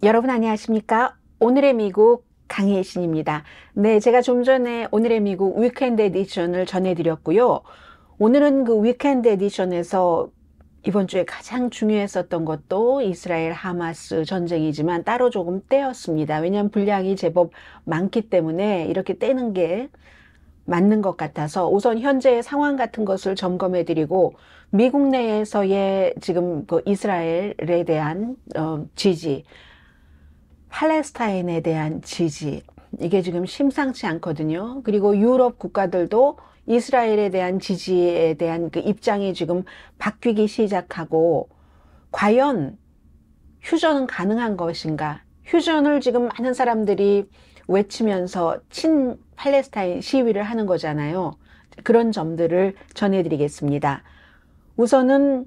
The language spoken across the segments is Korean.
여러분 안녕하십니까? 오늘의 미국 강혜신입니다. 네, 제가 좀 전에 오늘의 미국 위켄드 에디션을 전해드렸고요. 오늘은 그 위켄드 에디션에서 이번 주에 가장 중요했었던 것도 이스라엘 하마스 전쟁이지만 따로 조금 떼었습니다. 왜냐하면 분량이 제법 많기 때문에 이렇게 떼는 게 맞는 것 같아서 우선 현재의 상황 같은 것을 점검해 드리고 미국 내에서의 지금 그 이스라엘에 대한 지지, 팔레스타인에 대한 지지, 이게 지금 심상치 않거든요. 그리고 유럽 국가들도 이스라엘에 대한 지지에 대한 그 입장이 지금 바뀌기 시작하고, 과연 휴전은 가능한 것인가? 휴전을 지금 많은 사람들이 외치면서 친 팔레스타인 시위를 하는 거잖아요. 그런 점들을 전해드리겠습니다. 우선은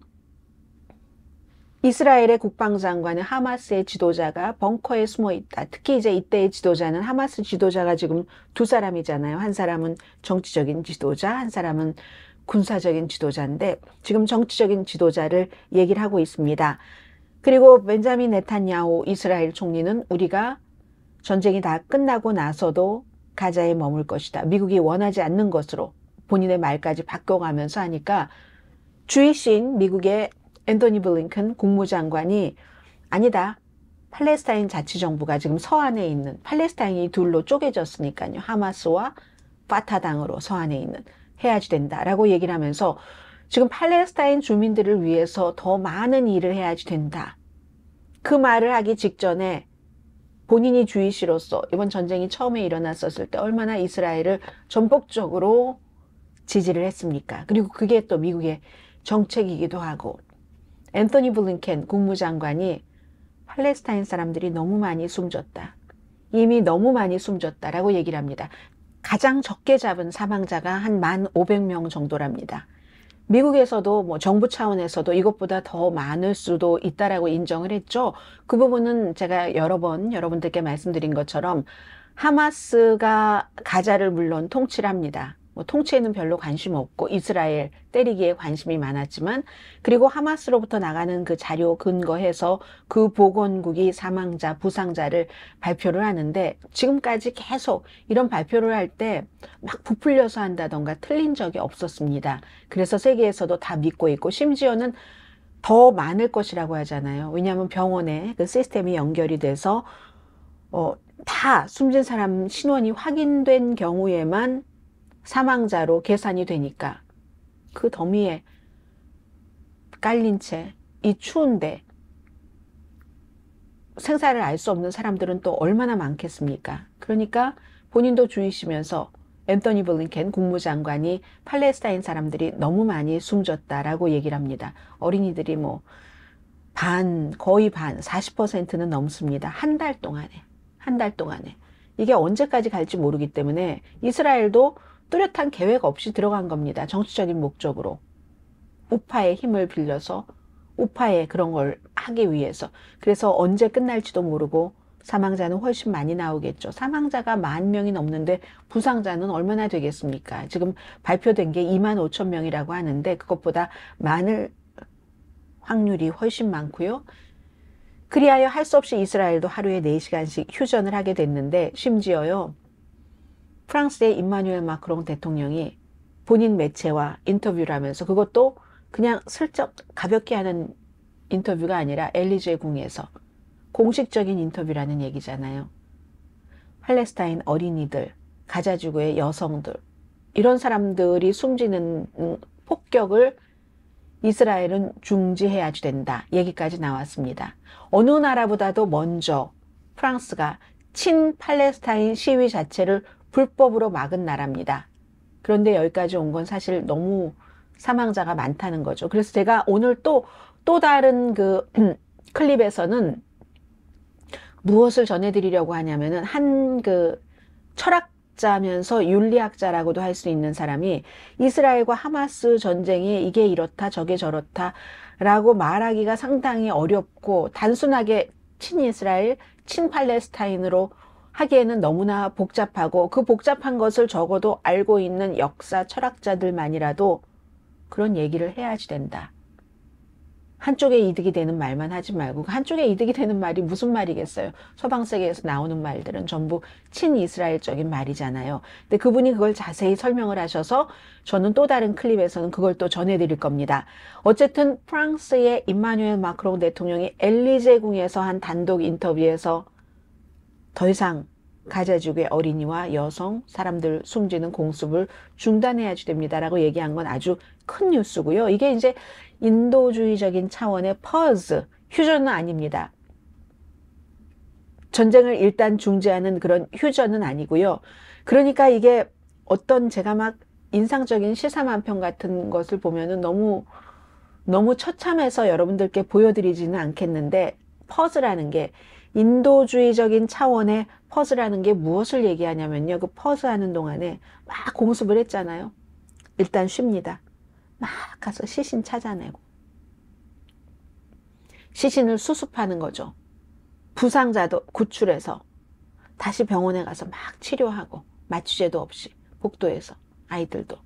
이스라엘의 국방장관은 하마스의 지도자가 벙커에 숨어 있다. 특히 이제 이때의 지도자는 하마스 지도자가 지금 두 사람이잖아요. 한 사람은 정치적인 지도자, 한 사람은 군사적인 지도자인데 지금 정치적인 지도자를 얘기를 하고 있습니다. 그리고 벤자민 네탄야후 이스라엘 총리는 우리가 전쟁이 다 끝나고 나서도 가자에 머물 것이다. 미국이 원하지 않는 것으로 본인의 말까지 바꿔가면서 하니까 주이신 미국의 앤토니 블링컨 국무장관이 아니다. 팔레스타인 자치정부가 지금 서안에 있는, 팔레스타인이 둘로 쪼개졌으니까요. 하마스와 파타당으로 서안에 있는, 해야지 된다라고 얘기를 하면서 지금 팔레스타인 주민들을 위해서 더 많은 일을 해야지 된다. 그 말을 하기 직전에 본인이 주이시로서 이번 전쟁이 처음에 일어났었을 때 얼마나 이스라엘을 전폭적으로 지지를 했습니까? 그리고 그게 또 미국의 정책이기도 하고, 앤토니 블링컨 국무장관이 팔레스타인 사람들이 너무 많이 숨졌다. 이미 너무 많이 숨졌다라고 얘기를 합니다. 가장 적게 잡은 사망자가 한 1,500명 정도랍니다. 미국에서도 뭐 정부 차원에서도 이것보다 더 많을 수도 있다라고 인정을 했죠. 그 부분은 제가 여러 번 여러분들께 말씀드린 것처럼 하마스가 가자를 물론 통치를 합니다. 뭐 통치에는 별로 관심 없고 이스라엘 때리기에 관심이 많았지만, 그리고 하마스로부터 나가는 그 자료 근거해서 그 보건국이 사망자, 부상자를 발표를 하는데 지금까지 계속 이런 발표를 할 때 막 부풀려서 한다던가 틀린 적이 없었습니다. 그래서 세계에서도 다 믿고 있고 심지어는 더 많을 것이라고 하잖아요. 왜냐하면 병원에 그 시스템이 연결이 돼서 다 숨진 사람 신원이 확인된 경우에만 사망자로 계산이 되니까 그 더미에 깔린 채 이 추운데 생사를 알 수 없는 사람들은 또 얼마나 많겠습니까? 그러니까 본인도 주의시면서 앤토니 블링컨 국무장관이 팔레스타인 사람들이 너무 많이 숨졌다라고 얘기를 합니다. 어린이들이 뭐 거의 반, 40%는 넘습니다. 한 달 동안에. 한 달 동안에. 이게 언제까지 갈지 모르기 때문에 이스라엘도 뚜렷한 계획 없이 들어간 겁니다. 정치적인 목적으로. 우파의 힘을 빌려서 우파의 그런 걸 하기 위해서. 그래서 언제 끝날지도 모르고 사망자는 훨씬 많이 나오겠죠. 사망자가 10,000명이 넘는데 부상자는 얼마나 되겠습니까? 지금 발표된 게 25,000명이라고 하는데 그것보다 많을 확률이 훨씬 많고요. 그리하여 할 수 없이 이스라엘도 하루에 4시간씩 휴전을 하게 됐는데, 심지어요, 프랑스의 임마누엘 마크롱 대통령이 본인 매체와 인터뷰를 하면서, 그것도 그냥 슬쩍 가볍게 하는 인터뷰가 아니라 엘리제 궁에서 공식적인 인터뷰라는 얘기잖아요. 팔레스타인 어린이들, 가자지구의 여성들, 이런 사람들이 숨지는 폭격을 이스라엘은 중지해야지 된다. 얘기까지 나왔습니다. 어느 나라보다도 먼저 프랑스가 친 팔레스타인 시위 자체를 불법으로 막은 나라입니다. 그런데 여기까지 온 건 사실 너무 사망자가 많다는 거죠. 그래서 제가 오늘 또 다른 그 클립에서는 무엇을 전해드리려고 하냐면은 한 그 철학자면서 윤리학자라고도 할 수 있는 사람이 이스라엘과 하마스 전쟁이 이게 이렇다 저게 저렇다 라고 말하기가 상당히 어렵고 단순하게 친이스라엘, 친팔레스타인으로 하기에는 너무나 복잡하고, 그 복잡한 것을 적어도 알고 있는 역사 철학자들만이라도 그런 얘기를 해야지 된다 한쪽에 이득이 되는 말만 하지 말고 한쪽에 이득이 되는 말이 무슨 말이겠어요? 서방 세계에서 나오는 말들은 전부 친이스라엘적인 말이잖아요. 근데 그분이 그걸 자세히 설명을 하셔서 저는 또 다른 클립에서는 그걸 또 전해드릴 겁니다. 어쨌든 프랑스의 임마누엘 마크롱 대통령이 엘리제궁에서 한 단독 인터뷰에서 더 이상 가자 지구의 어린이와 여성, 사람들 숨지는 공습을 중단해야 됩니다라고 얘기한 건 아주 큰 뉴스고요. 이게 이제 인도주의적인 차원의 퍼즈, 휴전은 아닙니다. 전쟁을 일단 중지하는 그런 휴전은 아니고요. 그러니까 이게 어떤 제가 막 인상적인 시사만평 같은 것을 보면은 너무 처참해서 여러분들께 보여드리지는 않겠는데 퍼즈라는 게 인도주의적인 차원의 퍼즈라는 게 무엇을 얘기하냐면요. 그 퍼즈 하는 동안에 막 공습을 했잖아요. 일단 쉽니다. 막 가서 시신 찾아내고 시신을 수습하는 거죠. 부상자도 구출해서 다시 병원에 가서 막 치료하고 마취제도 없이 복도에서 아이들도.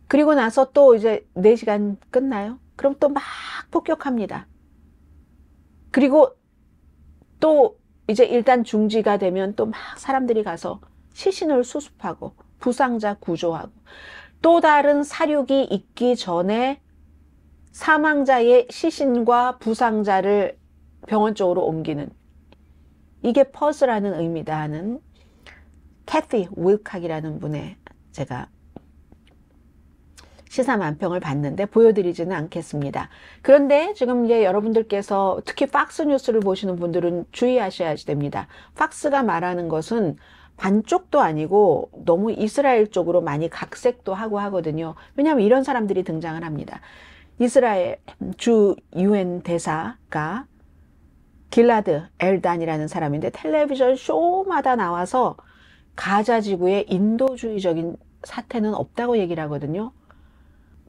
그리고 나서 또 이제 4시간 끝나요? 그럼 또 막 폭격합니다. 그리고 또 이제 일단 중지가 되면 또 막 사람들이 가서 시신을 수습하고 부상자 구조하고 또 다른 사륙이 있기 전에 사망자의 시신과 부상자를 병원 쪽으로 옮기는 이게 퍼즈라는 의미다 하는 캐티 윌칵이라는 분의 제가 시사만평을 봤는데 보여드리지는 않겠습니다. 그런데 지금 이제 여러분들께서 특히 팍스 뉴스를 보시는 분들은 주의하셔야 됩니다. 팍스가 말하는 것은 반쪽도 아니고 너무 이스라엘 쪽으로 많이 각색도 하고 하거든요. 왜냐하면 이런 사람들이 등장을 합니다. 이스라엘 주 UN 대사가 길라드 엘단이라는 사람인데 텔레비전 쇼마다 나와서 가자 지구에 인도주의적인 사태는 없다고 얘기를 하거든요.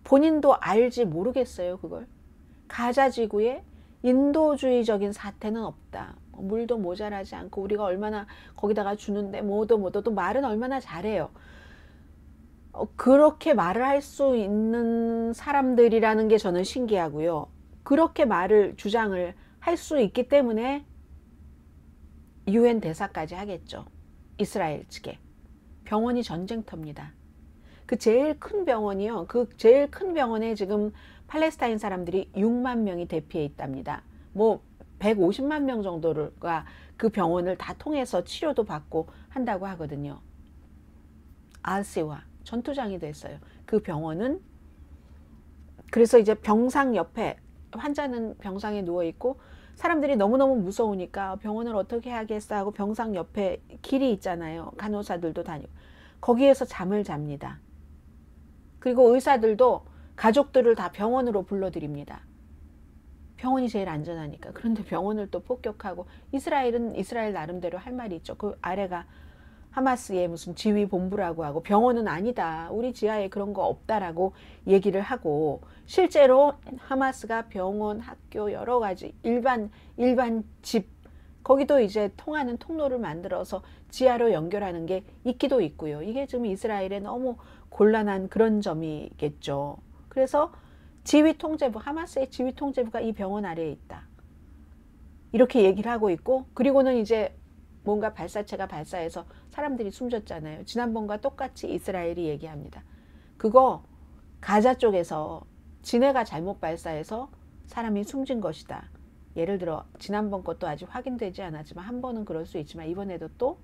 본인도 알지 모르겠어요, 그걸. 가자 지구에 인도주의적인 사태는 없다. 물도 모자라지 않고 우리가 얼마나 거기다가 주는데 뭐도 또 말은 얼마나 잘해요. 그렇게 말을 할 수 있는 사람들이라는 게 저는 신기하고요. 그렇게 말을 주장을 할 수 있기 때문에 UN 대사까지 하겠죠. 이스라엘 측에. 병원이 전쟁터입니다. 그 제일 큰 병원이요. 그 제일 큰 병원에 지금 팔레스타인 사람들이 6만 명이 대피해 있답니다. 뭐 150만 명 정도가 그 병원을 다 통해서 치료도 받고 한다고 하거든요. 알시와 전투장이 됐어요. 그 병원은. 그래서 이제 병상 옆에 환자는 병상에 누워 있고 사람들이 너무너무 무서우니까 병원을 어떻게 하겠어 하고 병상 옆에 길이 있잖아요. 간호사들도 다니고 거기에서 잠을 잡니다. 그리고 의사들도 가족들을 다 병원으로 불러드립니다. 병원이 제일 안전하니까. 그런데 병원을 또 폭격하고 이스라엘은 이스라엘 나름대로 할 말이 있죠. 그 아래가 하마스의 무슨 지휘 본부라고 하고 병원은 아니다. 우리 지하에 그런 거 없다라고 얘기를 하고 실제로 하마스가 병원, 학교 여러 가지 일반 집 거기도 이제 통하는 통로를 만들어서 지하로 연결하는 게 있기도 있고요. 이게 지금 이스라엘에 너무 곤란한 그런 점이겠죠. 그래서 지휘통제부, 하마스의 지휘통제부가 이 병원 아래에 있다. 이렇게 얘기를 하고 있고 그리고는 이제 뭔가 발사체가 발사해서 사람들이 숨졌잖아요. 지난번과 똑같이 이스라엘이 얘기합니다. 그거 가자 쪽에서 지네가 잘못 발사해서 사람이 숨진 것이다. 예를 들어 지난번 것도 아직 확인되지 않았지만 한 번은 그럴 수 있지만 이번에도 또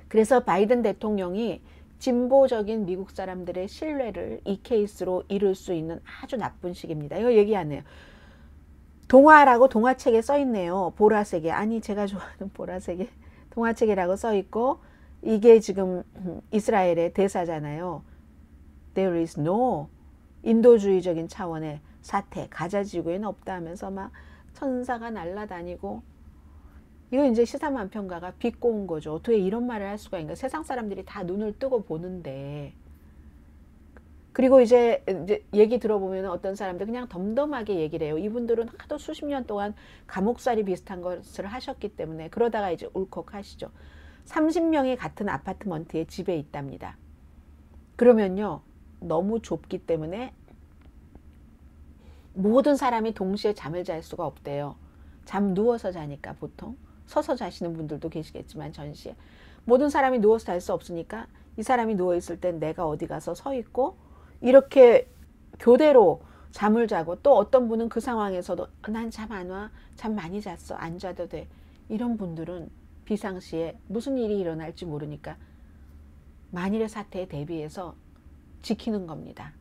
그래서 바이든 대통령이 진보적인 미국 사람들의 신뢰를 이 케이스로 잃을 수 있는 아주 나쁜 시기입니다. 이거 얘기하네요. 동화라고 동화책에 써있네요. 보라색에. 아니 제가 좋아하는 보라색에 동화책이라고 써있고 이게 지금 이스라엘의 대사잖아요. There is no 인도주의적인 차원의 사태. 가자 지구에는 없다 하면서 막 천사가 날아다니고 이거 이제 시사만평가가 비꼬은 거죠. 어떻게 이런 말을 할 수가 있는가. 세상 사람들이 다 눈을 뜨고 보는데 그리고 이제 얘기 들어보면 어떤 사람들 그냥 덤덤하게 얘기를 해요. 이분들은 하도 수십 년 동안 감옥살이 비슷한 것을 하셨기 때문에 그러다가 이제 울컥하시죠. 30명이 같은 아파트먼트에 집에 있답니다. 그러면요. 너무 좁기 때문에 모든 사람이 동시에 잠을 잘 수가 없대요. 잠 누워서 자니까 보통. 서서 자시는 분들도 계시겠지만 전시에. 모든 사람이 누워서 잘 수 없으니까 이 사람이 누워있을 땐 내가 어디 가서 서 있고 이렇게 교대로 잠을 자고 또 어떤 분은 그 상황에서도 난 잠 안 와. 잠 많이 잤어. 안 자도 돼. 이런 분들은 비상시에 무슨 일이 일어날지 모르니까 만일의 사태에 대비해서 지키는 겁니다.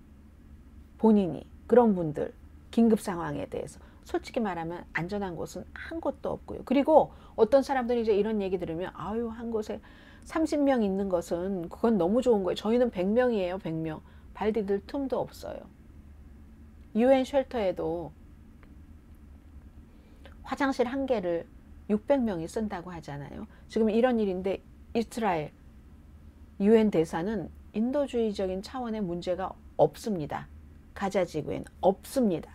본인이 그런 분들 긴급 상황에 대해서 솔직히 말하면 안전한 곳은 한 곳도 없고요. 그리고 어떤 사람들이 이제 이런 얘기 들으면 아유 한 곳에 30명 있는 것은 그건 너무 좋은 거예요. 저희는 100명이에요. 100명. 발 디딜 틈도 없어요. UN 쉘터에도 화장실 한 개를 600명이 쓴다고 하잖아요. 지금 이런 일인데 이스라엘 UN 대사는 인도주의적인 차원의 문제가 없습니다. 가자 지구엔 없습니다.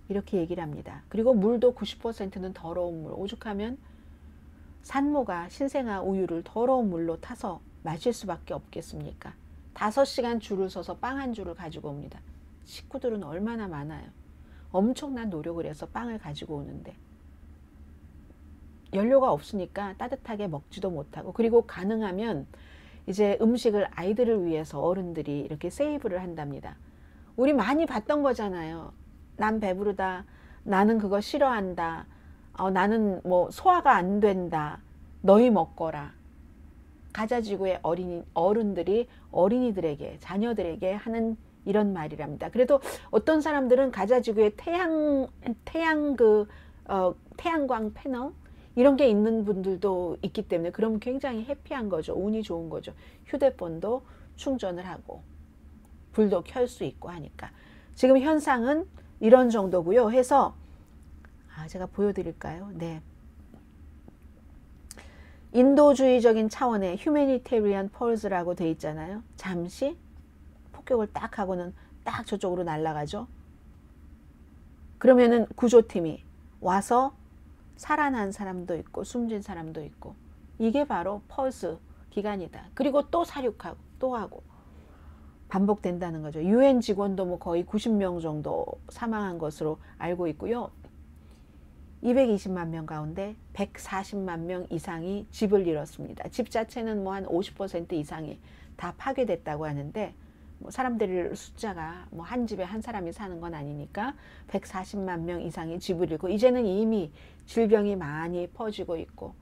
이렇게 얘기를 합니다. 그리고 물도 90%는 더러운 물. 오죽하면 산모가 신생아 우유를 더러운 물로 타서 마실 수밖에 없겠습니까? 5시간 줄을 서서 빵 한 줄을 가지고 옵니다. 식구들은 얼마나 많아요. 엄청난 노력을 해서 빵을 가지고 오는데 연료가 없으니까 따뜻하게 먹지도 못하고 그리고 가능하면 이제 음식을 아이들을 위해서 어른들이 이렇게 세이브를 한답니다. 우리 많이 봤던 거잖아요. 난 배부르다. 나는 그거 싫어한다. 나는 뭐 소화가 안 된다. 너희 먹거라. 가자지구의 어른들이 어린이들에게 자녀들에게 하는 이런 말이랍니다. 그래도 어떤 사람들은 가자지구에 태양광 패널 이런 게 있는 분들도 있기 때문에 그럼 굉장히 해피한 거죠. 운이 좋은 거죠. 휴대폰도 충전을 하고 불도 켤 수 있고 하니까. 지금 현상은 이런 정도고요. 해서 제가 보여드릴까요? 네. 인도주의적인 차원의 휴메니테리안 펄스라고 돼 있잖아요. 잠시 폭격을 딱 하고는 딱 저쪽으로 날아가죠. 그러면은 구조팀이 와서 살아난 사람도 있고 숨진 사람도 있고 이게 바로 펄스 기간이다. 그리고 또 사륙하고 또 하고 반복된다는 거죠. UN 직원도 뭐 거의 90명 정도 사망한 것으로 알고 있고요. 220만 명 가운데 140만 명 이상이 집을 잃었습니다. 집 자체는 뭐 한 50% 이상이 다 파괴됐다고 하는데 뭐 사람들 숫자가 뭐 한 집에 한 사람이 사는 건 아니니까 140만 명 이상이 집을 잃고 이제는 이미 질병이 많이 퍼지고 있고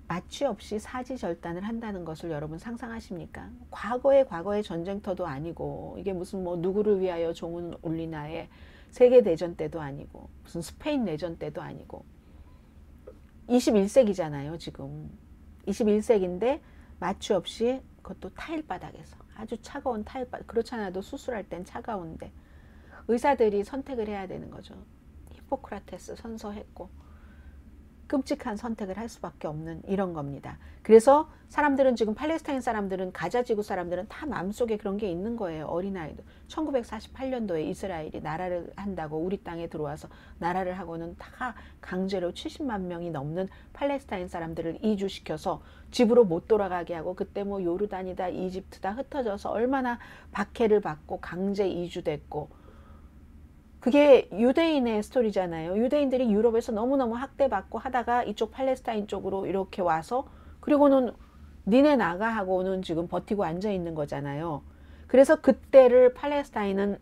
마취 없이 사지절단을 한다는 것을 여러분 상상하십니까? 과거의 전쟁터도 아니고 이게 무슨 뭐 누구를 위하여 종은 울리나의 세계대전 때도 아니고 무슨 스페인 내전 때도 아니고 21세기잖아요 지금. 21세기인데 마취 없이 그것도 타일바닥에서 아주 차가운 타일바닥. 그렇지 않아도 수술할 땐 차가운데 의사들이 선택을 해야 되는 거죠. 히포크라테스 선서했고 끔찍한 선택을 할 수밖에 없는 이런 겁니다. 그래서 사람들은 지금 팔레스타인 사람들은 가자지구 사람들은 다 마음속에 그런 게 있는 거예요. 어린아이도 1948년도에 이스라엘이 나라를 한다고 우리 땅에 들어와서 나라를 하고는 다 강제로 70만 명이 넘는 팔레스타인 사람들을 이주시켜서 집으로 못 돌아가게 하고 그때 뭐 요르단이다 이집트다 흩어져서 얼마나 박해를 받고 강제 이주됐고 그게 유대인의 스토리잖아요. 유대인들이 유럽에서 너무너무 학대받고 하다가 이쪽 팔레스타인 쪽으로 이렇게 와서 그리고는 니네 나가 하고는 지금 버티고 앉아 있는 거잖아요. 그래서 그때를 팔레스타인은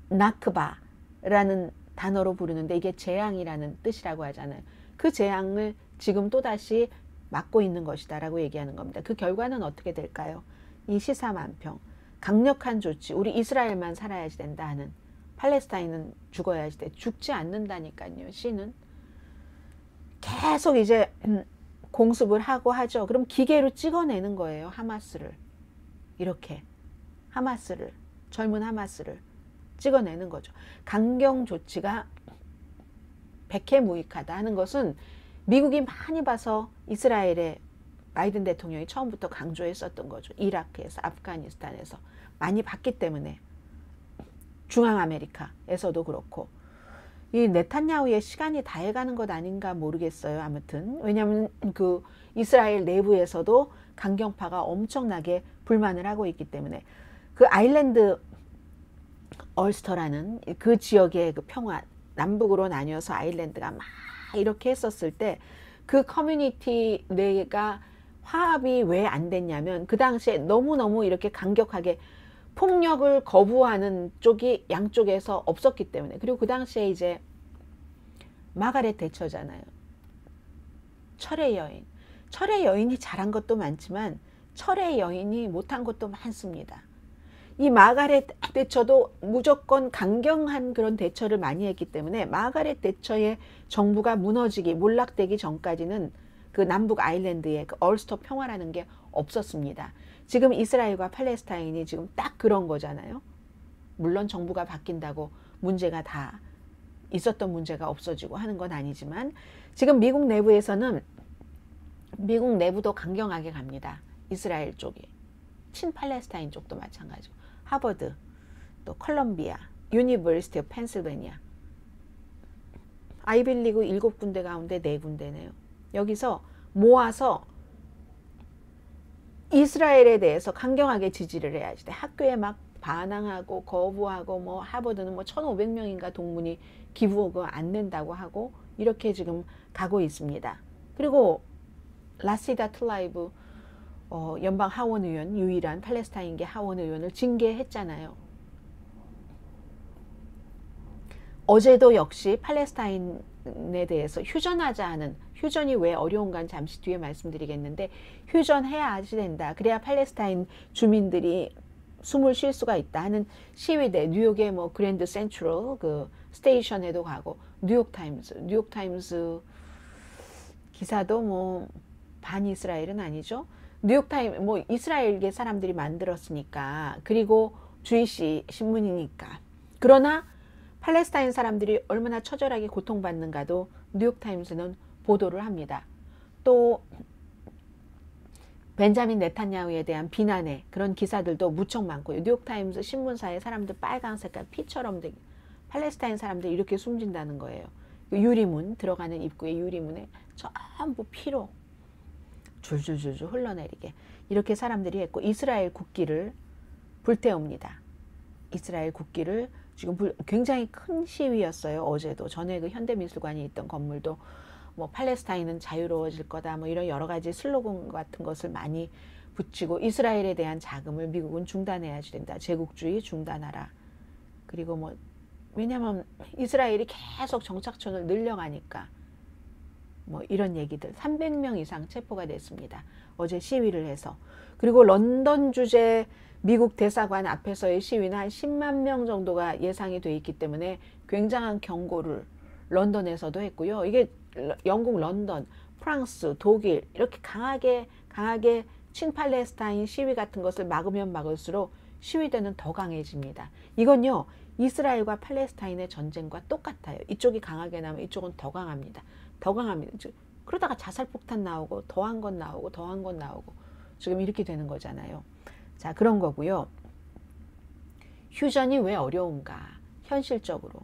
나크바라는 단어로 부르는데 이게 재앙이라는 뜻이라고 하잖아요. 그 재앙을 지금 또다시 맞고 있는 것이다 라고 얘기하는 겁니다. 그 결과는 어떻게 될까요? 이 시사만평, 강력한 조치, 우리 이스라엘만 살아야지 된다 하는 팔레스타인은 죽어야지 돼. 죽지 않는다니까요. C는 계속 이제 공습을 하고 하죠. 그럼 기계로 찍어내는 거예요. 하마스를. 이렇게 하마스를 젊은 하마스를 찍어내는 거죠. 강경 조치가 백해무익하다 하는 것은 미국이 많이 봐서 이스라엘의 바이든 대통령이 처음부터 강조했었던 거죠. 이라크에서 아프가니스탄에서 많이 봤기 때문에 중앙아메리카에서도 그렇고 이 네탄야후의 시간이 다 해가는 것 아닌가 모르겠어요. 아무튼 왜냐하면 그 이스라엘 내부에서도 강경파가 엄청나게 불만을 하고 있기 때문에 그 아일랜드 얼스터라는 그 지역의 그 평화, 남북으로 나뉘어서 아일랜드가 막 이렇게 했었을 때 그 커뮤니티 내가 화합이 왜 안 됐냐면 그 당시에 너무너무 이렇게 강력하게 폭력을 거부하는 쪽이 양쪽에서 없었기 때문에. 그리고 그 당시에 이제 마가렛 대처잖아요. 철의 여인. 철의 여인이 잘한 것도 많지만 철의 여인이 못한 것도 많습니다. 이 마가렛 대처도 무조건 강경한 그런 대처를 많이 했기 때문에 마가렛 대처의 정부가 무너지기, 몰락되기 전까지는 그 남북 아일랜드의 그 얼스터 평화라는 게 없었습니다. 지금 이스라엘과 팔레스타인이 지금 딱 그런 거잖아요. 물론 정부가 바뀐다고 문제가 다 있었던 문제가 없어지고 하는 건 아니지만 지금 미국 내부에서는 미국 내부도 강경하게 갑니다. 이스라엘 쪽이. 친팔레스타인 쪽도 마찬가지고. 하버드, 또 컬럼비아, 유니버시티 오브 펜실베니아. 아이빌리그 7군데 가운데 4군데네요. 여기서 모아서 이스라엘에 대해서 강경하게 지지를 해야지 돼. 학교에 막 반항하고 거부하고 뭐 하버드는 뭐 1,500명인가 동문이 기부가 안 낸다고 하고 이렇게 지금 가고 있습니다. 그리고 라시다 틀라이브 연방 하원 의원, 유일한 팔레스타인계 하원 의원을 징계했잖아요. 어제도 역시 팔레스타인에 대해서 휴전하자 하는, 휴전이 왜 어려운가는 잠시 뒤에 말씀드리겠는데 휴전해야 된다. 그래야 팔레스타인 주민들이 숨을 쉴 수가 있다 하는 시위대, 뉴욕의 뭐 그랜드 센트럴 그 스테이션에도 가고, 뉴욕타임스 기사도 뭐 반이스라엘은 아니죠. 뉴욕타임 뭐 이스라엘계 사람들이 만들었으니까, 그리고 주이시 신문이니까. 그러나 팔레스타인 사람들이 얼마나 처절하게 고통받는가도 뉴욕타임스는 보도를 합니다. 또 벤자민 네탄야후에 대한 비난의 그런 기사들도 무척 많고요. 뉴욕타임스 신문사에 사람들 빨간 색깔 피처럼 되게, 팔레스타인 사람들이 이렇게 숨진다는 거예요. 유리문, 들어가는 입구의 유리문에 전부 피로 줄줄줄줄 흘러내리게 이렇게 사람들이 했고, 이스라엘 국기를 불태웁니다. 이스라엘 국기를 지금 굉장히 큰 시위였어요. 어제도. 전에 그 현대미술관이 있던 건물도 뭐 팔레스타인은 자유로워질 거다 뭐 이런 여러 가지 슬로건 같은 것을 많이 붙이고, 이스라엘에 대한 자금을 미국은 중단해야지 된다. 제국주의 중단하라. 그리고 뭐 왜냐면 이스라엘이 계속 정착촌을 늘려가니까 뭐 이런 얘기들. 300명 이상 체포가 됐습니다. 어제 시위를 해서. 그리고 런던 주재 미국 대사관 앞에서의 시위는 한 10만 명 정도가 예상이 돼 있기 때문에 굉장한 경고를 런던에서도 했고요. 이게 영국 런던, 프랑스, 독일 이렇게 강하게 친팔레스타인 시위 같은 것을 막으면 막을수록 시위대는 더 강해집니다. 이건요, 이스라엘과 팔레스타인의 전쟁과 똑같아요. 이쪽이 강하게 나면 이쪽은 더 강합니다. 더 강합니다. 그러다가 자살폭탄 나오고 더한 건 나오고 더한 건 나오고 지금 이렇게 되는 거잖아요. 자, 그런 거고요. 휴전이 왜 어려운가? 현실적으로.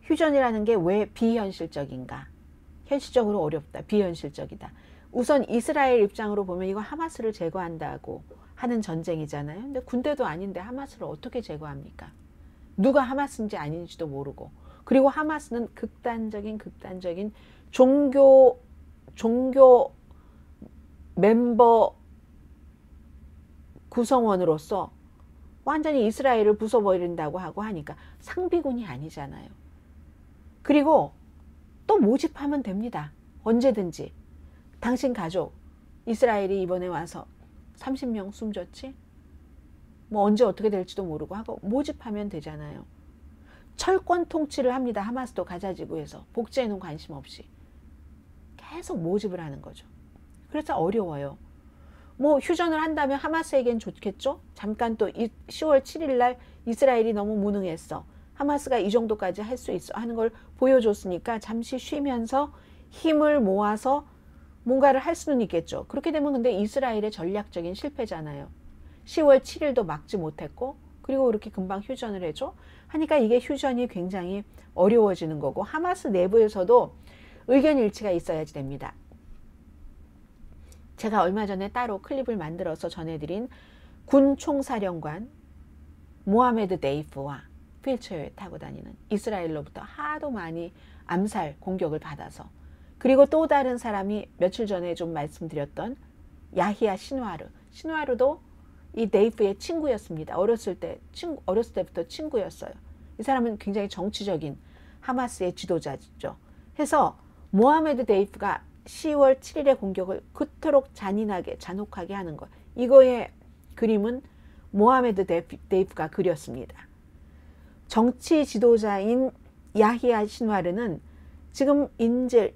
휴전이라는 게 왜 비현실적인가? 현실적으로 어렵다. 비현실적이다. 우선 이스라엘 입장으로 보면 이거 하마스를 제거한다고 하는 전쟁이잖아요. 근데 군대도 아닌데 하마스를 어떻게 제거합니까? 누가 하마스인지 아닌지도 모르고. 그리고 하마스는 극단적인 종교 멤버 구성원으로서 완전히 이스라엘을 부숴버린다고 하고 하니까 상비군이 아니잖아요. 그리고 또 모집하면 됩니다. 언제든지. 당신 가족, 이스라엘이 이번에 와서 30명 숨졌지? 뭐 언제 어떻게 될지도 모르고 하고 모집하면 되잖아요. 철권 통치를 합니다. 하마스도 가자지구에서. 복제에는 관심 없이. 계속 모집을 하는 거죠. 그래서 어려워요. 뭐 휴전을 한다면 하마스에겐 좋겠죠. 잠깐 또 10월 7일 날 이스라엘이 너무 무능했어. 하마스가 이 정도까지 할 수 있어 하는 걸 보여줬으니까 잠시 쉬면서 힘을 모아서 뭔가를 할 수는 있겠죠. 그렇게 되면 근데 이스라엘의 전략적인 실패잖아요. 10월 7일도 막지 못했고, 그리고 그렇게 금방 휴전을 해줘 하니까 이게 휴전이 굉장히 어려워지는 거고, 하마스 내부에서도 의견 일치가 있어야지 됩니다. 제가 얼마 전에 따로 클립을 만들어서 전해드린 군 총사령관 모하메드 데이프와 휠체어에 타고 다니는 이스라엘로부터 하도 많이 암살 공격을 받아서, 그리고 또 다른 사람이 며칠 전에 좀 말씀드렸던 야히야 신와르도 이 데이프의 친구였습니다. 어렸을 때부터 친구였어요. 이 사람은 굉장히 정치적인 하마스의 지도자죠. 해서 모하메드 데이프가 10월 7일의 공격을 그토록 잔혹하게 하는 것, 이거의 그림은 모하메드 데이프가 그렸습니다. 정치 지도자인 야히야 신와르는 지금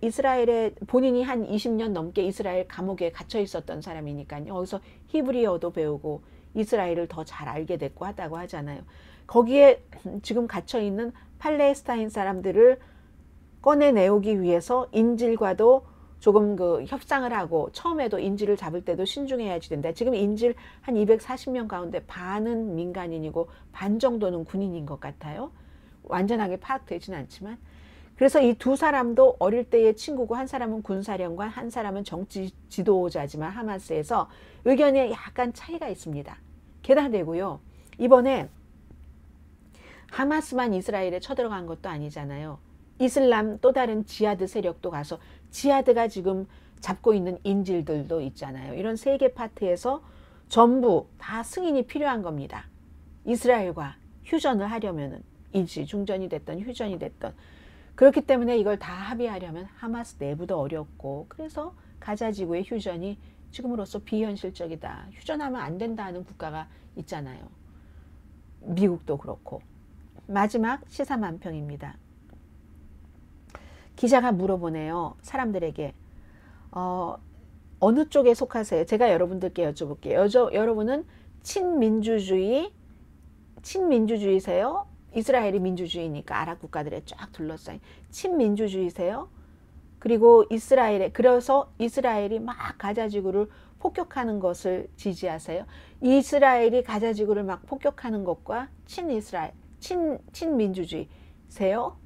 이스라엘에 본인이 한 20년 넘게 이스라엘 감옥에 갇혀 있었던 사람이니까요. 거기서 히브리어도 배우고 이스라엘을 더 잘 알게 됐고 하다고 하잖아요. 거기에 지금 갇혀 있는 팔레스타인 사람들을 꺼내내오기 위해서 인질과도 조금 협상을 하고, 처음에도 인질을 잡을 때도 신중해야지 된다. 지금 인질 한 240명 가운데 반은 민간인이고 반 정도는 군인인 것 같아요. 완전하게 파악되지는 않지만. 그래서 이 두 사람도 어릴 때의 친구고, 한 사람은 군사령관, 한 사람은 정치 지도자지만 하마스에서 의견에 약간 차이가 있습니다. 게다가 되고요. 이번에 하마스만 이스라엘에 쳐들어간 것도 아니잖아요. 이슬람 또 다른 지하드 세력도 가서, 지하드가 지금 잡고 있는 인질들도 있잖아요. 이런 세 개 파트에서 전부 다 승인이 필요한 겁니다. 이스라엘과 휴전을 하려면은, 중전이 됐던 휴전이 됐던. 그렇기 때문에 이걸 다 합의하려면 하마스 내부도 어렵고, 그래서 가자 지구의 휴전이 지금으로서 비현실적이다. 휴전하면 안 된다는 국가가 있잖아요. 미국도 그렇고. 마지막 시사만평입니다. 기자가 물어보네요. 사람들에게 어느 쪽에 속하세요? 제가 여러분들께 여쭤볼게요. 여러분은 친민주주의세요? 이스라엘이 민주주의니까 아랍 국가들에 쫙 둘러싸인 친민주주의세요? 그리고 그래서 이스라엘이 막 가자지구를 폭격하는 것을 지지하세요? 이스라엘이 가자지구를 막 폭격하는 것과 친민주주의세요?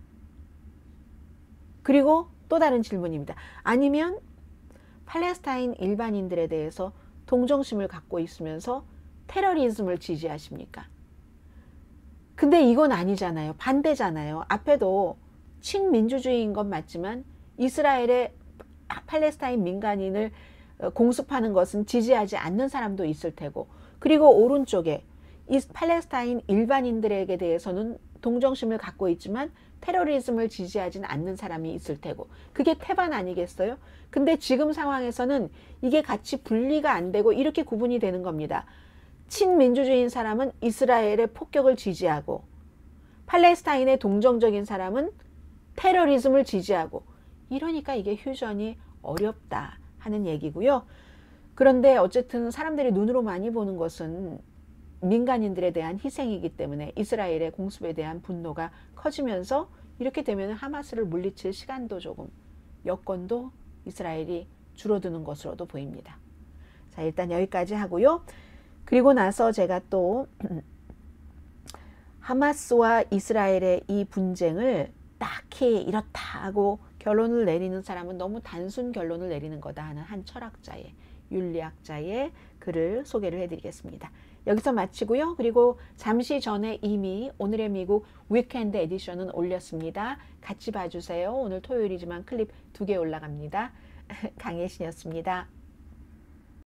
그리고 또 다른 질문입니다. 아니면 팔레스타인 일반인들에 대해서 동정심을 갖고 있으면서 테러리즘을 지지하십니까? 근데 이건 아니잖아요. 반대잖아요. 앞에도 친민주주의인 건 맞지만 이스라엘의 팔레스타인 민간인을 공습하는 것은 지지하지 않는 사람도 있을 테고, 그리고 오른쪽에 이 팔레스타인 일반인들에게 대해서는 동정심을 갖고 있지만 테러리즘을 지지하지는 않는 사람이 있을 테고, 그게 태반 아니겠어요? 근데 지금 상황에서는 이게 같이 분리가 안 되고 이렇게 구분이 되는 겁니다. 친민주주의인 사람은 이스라엘의 폭격을 지지하고, 팔레스타인의 동정적인 사람은 테러리즘을 지지하고, 이러니까 이게 휴전이 어렵다 하는 얘기고요. 그런데 어쨌든 사람들이 눈으로 많이 보는 것은 민간인들에 대한 희생이기 때문에 이스라엘의 공습에 대한 분노가 커지면서, 이렇게 되면 하마스를 물리칠 시간도 조금, 여건도 이스라엘이 줄어드는 것으로도 보입니다. 자, 일단 여기까지 하고요. 그리고 나서 제가 또 하마스와 이스라엘의 이 분쟁을 딱히 이렇다 하고 결론을 내리는 사람은 너무 단순 결론을 내리는 거다 하는 한 철학자의, 윤리학자의 글을 소개를 해드리겠습니다. 여기서 마치고요. 그리고 잠시 전에 이미 오늘의 미국 위켄드 에디션은 올렸습니다. 같이 봐주세요. 오늘 토요일이지만 클립 2개 올라갑니다. 강혜신이었습니다.